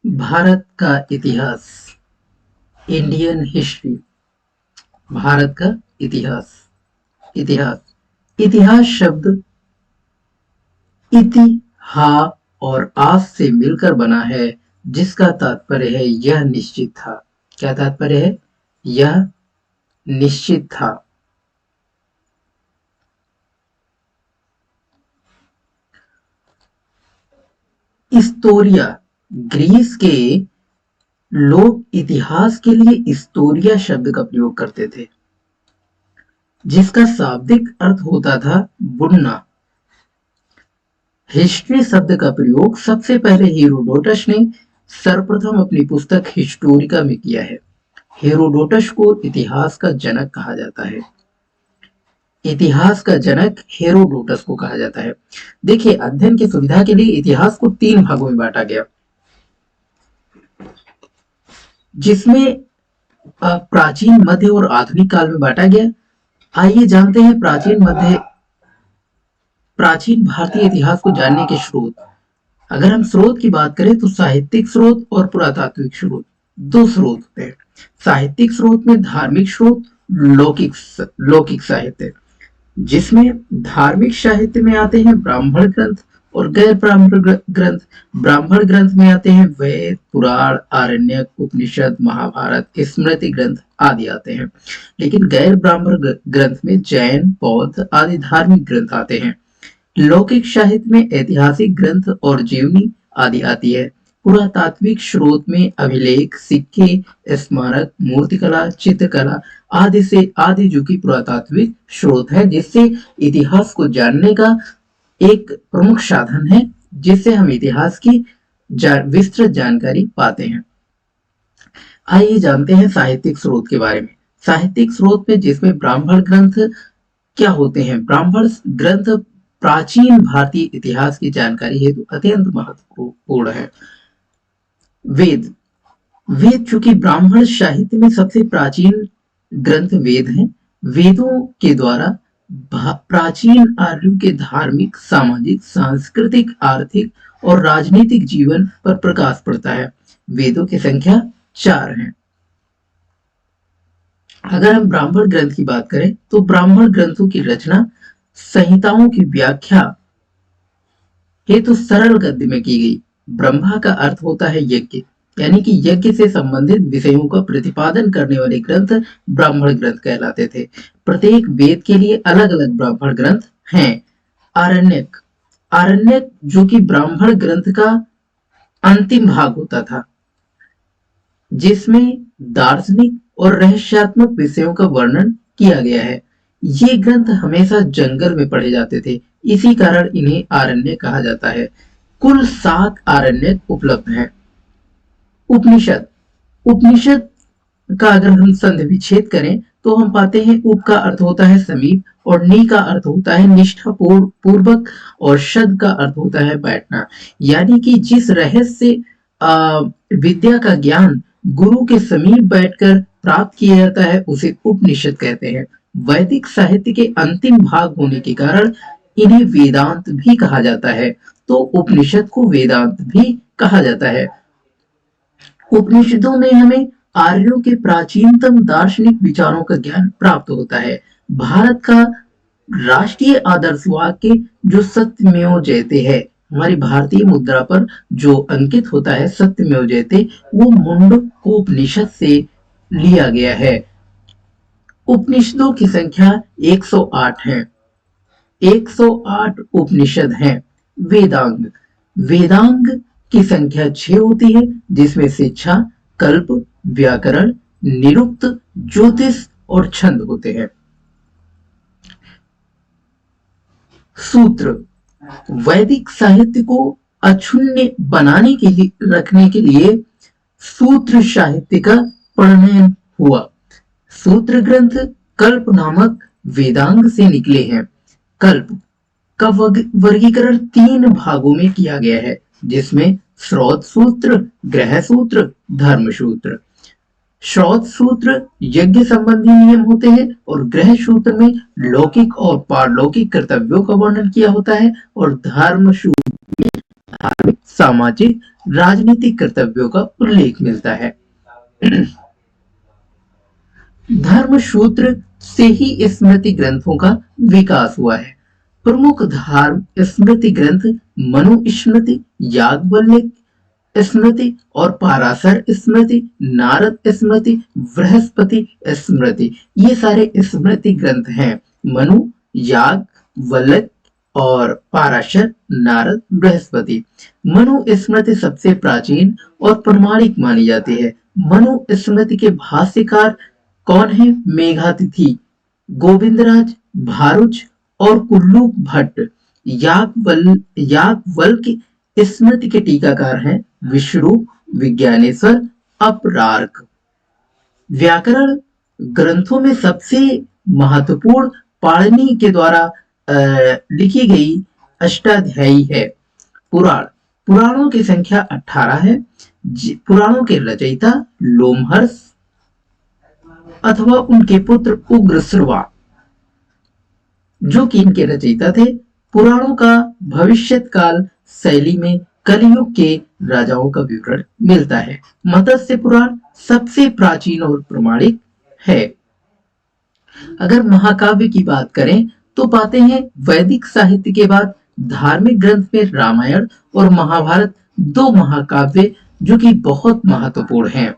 भारत का इतिहास, Indian history. Bharat का इतिहास, इतिहास, इतिहास शब्द इति, हा और आस से मिलकर बना है, जिसका तात्पर्य है यह निश्चित था। क्या तात्पर्य है? यह निश्चित था। इस्तोरिया, ग्रीस के लोग इतिहास के लिए इस्तोरिया शब्द का प्रयोग करते थे, जिसका शाब्दिक अर्थ होता था बुनना। हिस्ट्री शब्द का प्रयोग सबसे पहले हेरोडोटस ने सर्वप्रथम अपनी पुस्तक हिस्टोरिका में किया है। हेरोडोटस को इतिहास का जनक कहा जाता है। इतिहास का जनक हेरोडोटस को कहा जाता है। देखिए, अध्ययन की सुविधा के लिए इतिहास को 3 भागों में बांटा गया, जिसमें प्राचीन, मध्य और आधुनिक काल में बांटा गया। आइए जानते हैं प्राचीन भारतीय इतिहास को जानने के स्रोत। अगर हम स्रोत की बात करें तो साहित्यिक स्रोत और पुरातात्विक स्रोत, 2 स्रोत होते हैं। साहित्यिक स्रोत में धार्मिक स्रोत, लौकिक साहित्य, जिसमें धार्मिक साहित्य में आते हैं ब्राह्मण ग्रंथ और गैर ब्राह्मण ग्रंथ। ब्राह्मण ग्रंथ में आते हैं वेद, पुराण, आरण्यक, उपनिषद, महाभारत, स्मृति ग्रंथ आदि आते हैं। लेकिन गैर ब्राह्मण ग्रंथ में जैन, बौद्ध आदि धार्मिक ग्रंथ आते हैं। लौकिक साहित्य में ऐतिहासिक ग्रंथ और जीवनी आदि आती है। पुरातात्विक स्रोत में अभिलेख, सिक्के, स्मारक, मूर्तिकला, चित्रकला आदि जो कि पुरातात्विक स्रोत है, जिससे इतिहास को जानने का एक प्रमुख साधन है, जिससे हम इतिहास की विस्तृत जानकारी पाते हैं। आइए जानते हैं साहित्यिक स्रोत के बारे में। साहित्यिक स्रोत में जिसमें ब्राह्मण ग्रंथ क्या होते हैं? ब्राह्मण ग्रंथ प्राचीन भारतीय इतिहास की जानकारी हेतु अत्यंत महत्वपूर्ण है। वेद, वेद चूंकि ब्राह्मण साहित्य में सबसे प्राचीन ग्रंथ वेद हैं। वेदों के द्वारा प्राचीन आर्यों के धार्मिक, सामाजिक, सांस्कृतिक, आर्थिक और राजनीतिक जीवन पर प्रकाश पड़ता है। वेदों की संख्या 4 है। अगर हम ब्राह्मण ग्रंथ की बात करें तो ब्राह्मण ग्रंथों की रचना संहिताओं की व्याख्या हेतु सरल गद्य में की गई। ब्रह्मा का अर्थ होता है यज्ञ, यानी कि यज्ञ से संबंधित विषयों का प्रतिपादन करने वाले ग्रंथ ब्राह्मण ग्रंथ कहलाते थे। प्रत्येक वेद के लिए अलग अलग ब्राह्मण ग्रंथ हैं। आरण्यक, आरण्यक जो कि ब्राह्मण ग्रंथ का अंतिम भाग होता था, जिसमें दार्शनिक और रहस्यात्मक विषयों का वर्णन किया गया है। ये ग्रंथ हमेशा जंगल में पढ़े जाते थे, इसी कारण इन्हें आरण्य कहा जाता है। कुल 7 आरण्य उपलब्ध हैं। उपनिषद, उपनिषद का अगर हम संधि विच्छेद करें तो हम पाते हैं उप का अर्थ होता है समीप और नी का अर्थ होता है निष्ठा पूर्वक और शद का अर्थ होता है बैठना, यानी कि जिस रहस्य विद्या का ज्ञान गुरु के समीप बैठकर प्राप्त किया जाता है उसे उपनिषद कहते हैं। वैदिक साहित्य के अंतिम भाग होने के कारण इन्हें वेदांत भी कहा जाता है, तो उपनिषद को वेदांत भी कहा जाता है। उपनिषदों में हमें आर्यों के प्राचीनतम दार्शनिक विचारों का ज्ञान प्राप्त होता है। भारत का राष्ट्रीय आदर्श वाक्य जो सत्यमेव जयते है, हमारी भारतीय मुद्रा पर जो अंकित होता है सत्यमेव जयते, वो मुंडकोपनिषद से लिया गया है। उपनिषदों की संख्या 108 है। 108 उपनिषद हैं। वेदांग, वेदांग की संख्या 6 होती है, जिसमें शिक्षा, कल्प, व्याकरण, निरुक्त, ज्योतिष और छंद होते हैं। सूत्र, वैदिक साहित्य को अक्षुण्य बनाने के लिए रखने के लिए सूत्र साहित्य का प्रणयन हुआ। सूत्र ग्रंथ कल्प नामक वेदांग से निकले हैं। कल्प का वर्गीकरण 3 भागों में किया गया है, जिसमें श्रौत सूत्र, ग्रह सूत्र, धर्म सूत्र। श्रौत सूत्र यज्ञ संबंधी नियम होते हैं और ग्रह सूत्र में लौकिक और पारलौकिक कर्तव्यों का वर्णन किया होता है और धर्म सूत्र में धार्मिक, सामाजिक, राजनीतिक कर्तव्यों का उल्लेख मिलता है। धर्मसूत्र से ही स्मृति ग्रंथों का विकास हुआ है। प्रमुख धर्म स्मृति ग्रंथ मनुस्मृति, याज्ञवल्क्य स्मृति और पाराशर स्मृति, नारद स्मृति, बृहस्पति स्मृति, ये सारे स्मृति ग्रंथ हैं। मनु, याज्ञवल्क्य और पाराशर, नारद, बृहस्पति। मनु स्मृति सबसे प्राचीन और प्रमाणिक मानी जाती है। मनु स्मृति के भाष्यकार कौन है? मेघातिथि, गोविंदराज भारुच और कुल्लू भट्ट। याज्ञवल्क्य स्मृति के टीकाकार हैं विष्णु विज्ञानेश्वर अपरार्क। व्याकरण ग्रंथों में सबसे महत्वपूर्ण पाणिनि के द्वारा लिखी गई अष्टाध्यायी है। पुराणों की संख्या 18 है। पुराणों के रचयिता लोमहर्ष अथवा उनके पुत्र उग्रश्रवा, जो कि इनके रचयिता थे। पुराणों का भविष्यत काल शैली में कलयुग के राजाओं का विवरण मिलता है। मत्स्य पुराण सबसे प्राचीन और प्रमाणिक है। अगर महाकाव्य की बात करें तो पाते हैं वैदिक साहित्य के बाद धार्मिक ग्रंथ में रामायण और महाभारत दो महाकाव्य जो कि बहुत महत्वपूर्ण हैं।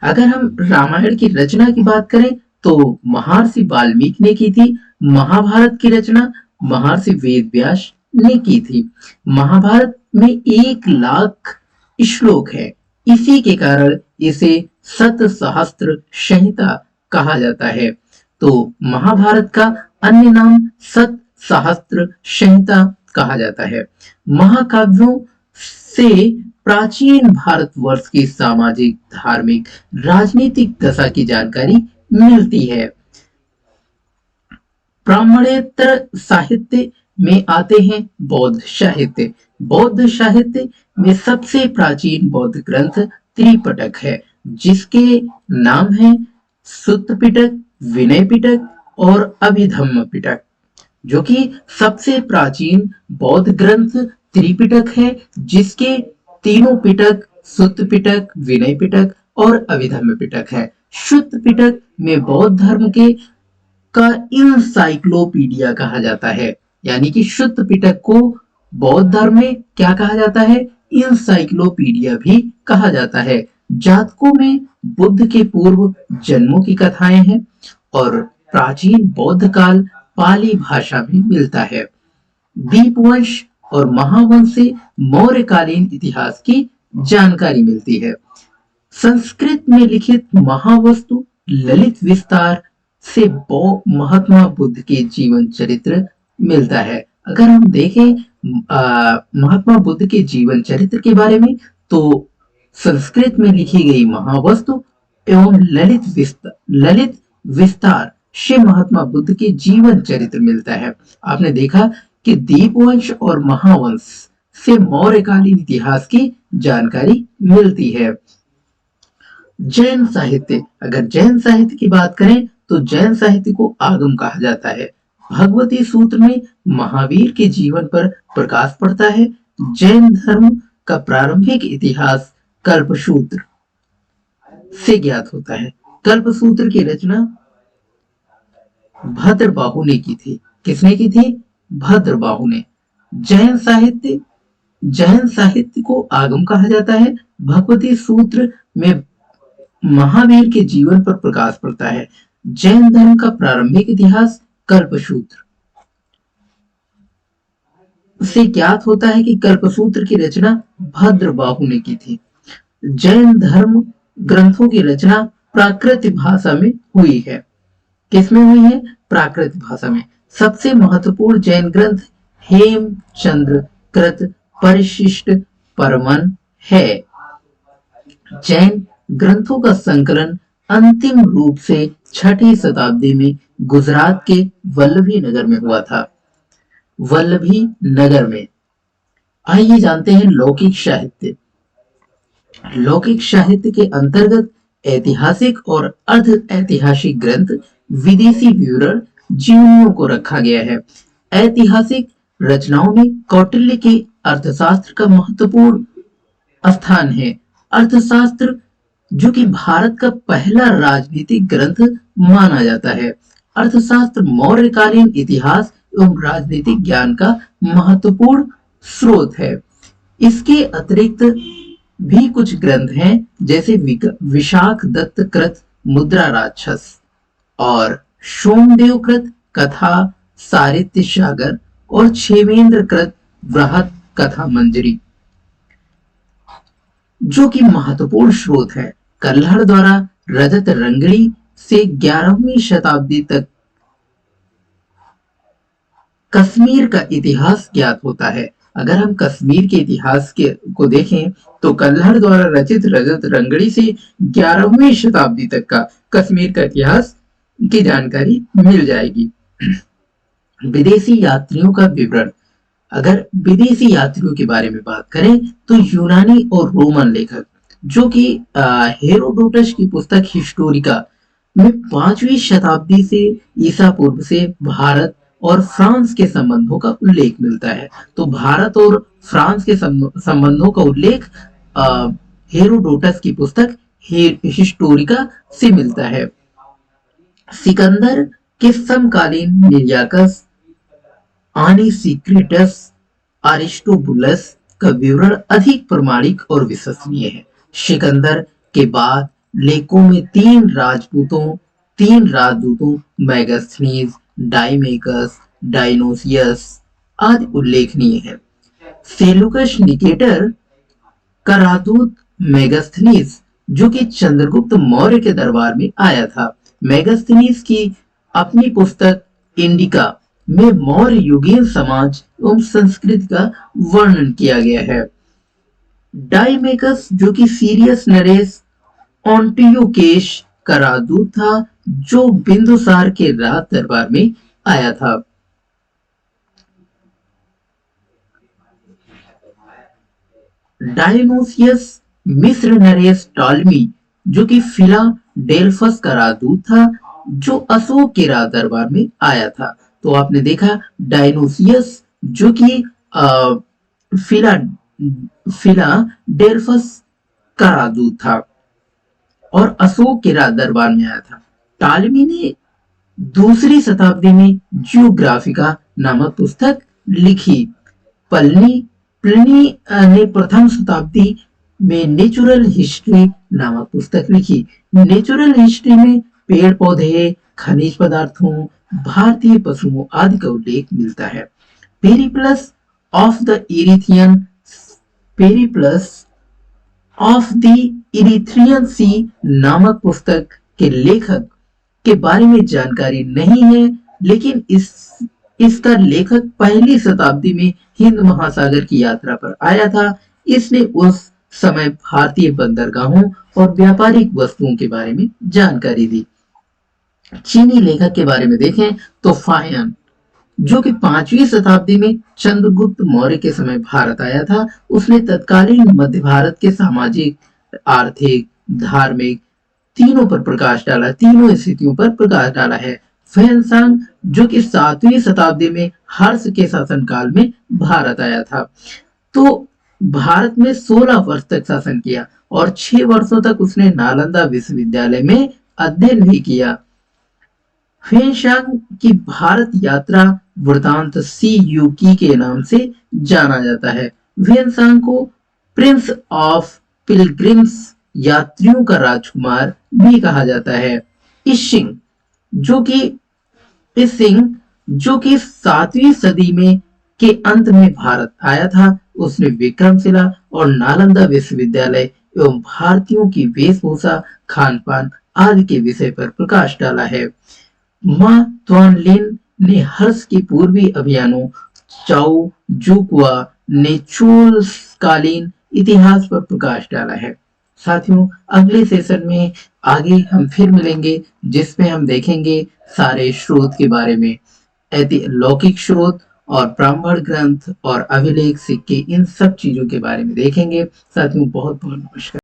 अगर हम रामायण की रचना की बात करें तो महर्षि वाल्मीकि ने की थी। महाभारत की रचना महर्षि वेदव्यास ने की थी। महाभारत में 1,00,000 श्लोक है। इसी के कारण इसे शत सहस्त्र संहिता कहा जाता है। तो महाभारत का अन्य नाम शत सहस्त्र संहिता कहा जाता है। महाकाव्यों से प्राचीन भारतवर्ष की सामाजिक, धार्मिक, राजनीतिक दशा की जानकारी मिलती है। ब्राह्मणेतर साहित्य में आते हैं बौद्ध साहित्य। बौद्ध साहित्य में सबसे प्राचीन बौद्ध ग्रंथ त्रिपिटक है, जिसके नाम है सुत्त पिटक, विनय पिटक और अभिधम्म पिटक। जो कि सबसे प्राचीन बौद्ध ग्रंथ त्रिपिटक है, जिसके तीनों पिटक सुत्त पिटक, विनय पिटक और अभिधम्म पिटक है। सुत्त पिटक में बौद्ध धर्म के का इंसाइक्लोपीडिया कहा जाता है। यानी कि सुत्त पिटक को बौद्ध धर्म में क्या कहा जाता है? इंसाइक्लोपीडिया भी कहा जाता है। जातकों में बुद्ध के पूर्व जन्मों की कथाएं हैं और प्राचीन बौद्ध काल पाली भाषा में मिलता है। दीपवंश और महावंश से मौर्यकालीन इतिहास की जानकारी मिलती है। संस्कृत में लिखित महावस्तु ललित विस्तार से महात्मा बुद्ध के जीवन चरित्र मिलता है। अगर हम देखें महात्मा बुद्ध के जीवन चरित्र के बारे में तो संस्कृत में लिखी गई महावस्तु एवं ललित विस्तार से महात्मा बुद्ध के जीवन चरित्र मिलता है। आपने देखा कि दीपवंश और महावंश से मौर्यकालीन इतिहास की जानकारी मिलती है। जैन साहित्य, अगर जैन साहित्य की बात करें तो जैन साहित्य को आगम कहा जाता है। भगवती सूत्र में महावीर के जीवन पर प्रकाश पड़ता है। जैन धर्म का प्रारंभिक इतिहास कल्पसूत्र से ज्ञात होता है। कल्पसूत्र की रचना भद्रबाहु ने की थी। किसने की थी? भद्रबाहु ने। जैन साहित्य को आगम कहा जाता है। भगवती सूत्र में महावीर के जीवन पर प्रकाश पड़ता है। जैन धर्म का प्रारंभिक इतिहास कल्पसूत्र से ज्ञात होता है कि कल्पसूत्र की रचना भद्रबाहु ने की थी। जैन धर्म ग्रंथों की रचना प्राकृत भाषा में हुई है। किसमें हुई है? प्राकृत भाषा में। सबसे महत्वपूर्ण जैन ग्रंथ हेमचंद्र कृत परिशिष्ट परमन है। जैन ग्रंथों का संकलन अंतिम रूप से 6ठी शताब्दी में गुजरात के वल्लभी नगर में हुआ था। वल्लभी नगर में। आइए जानते हैं लौकिक साहित्य। लौकिक साहित्य के अंतर्गत ऐतिहासिक और अर्ध ऐतिहासिक ग्रंथ, विदेशी विवरण, जीवनियों को रखा गया है। ऐतिहासिक रचनाओं में कौटिल्य के अर्थशास्त्र का महत्वपूर्ण स्थान है। अर्थशास्त्र जो कि भारत का पहला राजनीतिक ग्रंथ माना जाता है। अर्थशास्त्र मौर्यकालीन इतिहास एवं राजनीतिक ज्ञान का महत्वपूर्ण स्रोत है। इसके अतिरिक्त भी कुछ ग्रंथ हैं जैसे विशाख दत्त कृत मुद्रा राक्षस और सोमदेव कृत कथा सारित्य सागर और छेवेंद्र कृत बृहत कथा मंजरी जो कि महत्वपूर्ण स्रोत है। कल्हड़ द्वारा रजत रंगड़ी से 11वीं शताब्दी तक कश्मीर का इतिहास ज्ञात होता है। अगर हम कश्मीर के इतिहास को देखें तो कल्हड़ द्वारा रचित रजत रंगड़ी से 11वीं शताब्दी तक का कश्मीर का इतिहास की जानकारी मिल जाएगी। विदेशी यात्रियों का विवरण। अगर विदेशी यात्रियों के बारे में बात करें तो यूनानी और रोमन लेखक जो कि हेरोडोटस की पुस्तक हिस्टोरिका में 5वीं शताब्दी से ईसा पूर्व से भारत और फ्रांस के संबंधों का उल्लेख मिलता है। तो भारत और फ्रांस के संबंधों का उल्लेख हेरोडोटस की पुस्तक हिस्टोरिका से मिलता है। सिकंदर के समकालीन निर्याकस आनिसिक्रिटस अरिस्टोबुलस का विवरण अधिक प्रमाणिक और विश्वसनीय है। सिकंदर के बाद लेखों में तीन राजदूतों मैगस्थनीज, डाइमेकस, डायनोसियस आदि उल्लेखनीय है। सेलुकस निकेटर का राजदूत मेगास्थनीज जो कि चंद्रगुप्त मौर्य के दरबार में आया था। मेगास्थनीज की अपनी पुस्तक इंडिका में मौर्य युगीन समाज एवं संस्कृति का वर्णन किया गया है। डाइमेकस जो कि सीरियस नरेश ऑन्टियोकेश का राजदूत था जो बिंदुसार के राज दरबार में आया था। डायनोसियस मिस्र नरेश टॉलमी जो कि फिलाडेल्फस का राजदूत था जो अशोक के राज दरबार में आया था। तो आपने देखा डायनोसियस जो कि फिलाडेल्फस का राजदूत था और अशोक के राज दरबार में आया था। टालमी ने 2री शताब्दी में जियोग्राफिका नामक पुस्तक लिखी। प्लिनी ने प्रथम शताब्दी में नेचुरल हिस्ट्री नामक पुस्तक लिखी। नेचुरल हिस्ट्री में पेड़ पौधे, खनिज पदार्थों, भारतीय पशुओं आदि का उल्लेख मिलता है। पेरिप्लस ऑफ द इरिथ्रियन सी नामक पुस्तक के लेखक के बारे में जानकारी नहीं है, लेकिन इसका लेखक 1ली शताब्दी में हिंद महासागर की यात्रा पर आया था। इसने उस समय भारतीय बंदरगाहों और व्यापारिक वस्तुओं के बारे में जानकारी दी। चीनी लेखक के बारे में देखें तो फाहियान जो कि 5वीं शताब्दी में चंद्रगुप्त मौर्य के समय भारत आया था। उसने तत्कालीन मध्य भारत के सामाजिक, आर्थिक, धार्मिक तीनों पर प्रकाश डाला, तीनों स्थितियों पर प्रकाश डाला है। फैनसांग जो कि 7वीं शताब्दी में हर्ष के शासनकाल में भारत आया था। तो भारत में 16 वर्ष तक शासन किया और 6 वर्षों तक उसने नालंदा विश्वविद्यालय में अध्ययन भी किया। फेनशांग की भारत यात्रा वृतांत CUK के नाम से जाना जाता है। फेनशांग को प्रिंस ऑफ पिलग्रिम्स यात्रियों का राजकुमार भी कहा जाता है। इशिंग जो कि 7वीं सदी में के अंत में भारत आया था। उसने विक्रमशिला और नालंदा विश्वविद्यालय एवं भारतीयों की वेशभूषा, खान पान आदि के विषय पर प्रकाश डाला है। मा त्वानलिन ने हर्ष के पूर्वी अभियानों, चाओ जुक्वा ने चोलकालीन इतिहास पर प्रकाश डाला है। साथियों, अगले सेशन में आगे हम फिर मिलेंगे जिसमें हम देखेंगे सारे स्रोत के बारे में, लौकिक स्रोत और ब्राह्मण ग्रंथ और अभिलेख, सिक्के, इन सब चीजों के बारे में देखेंगे। साथियों, बहुत बहुत नमस्कार।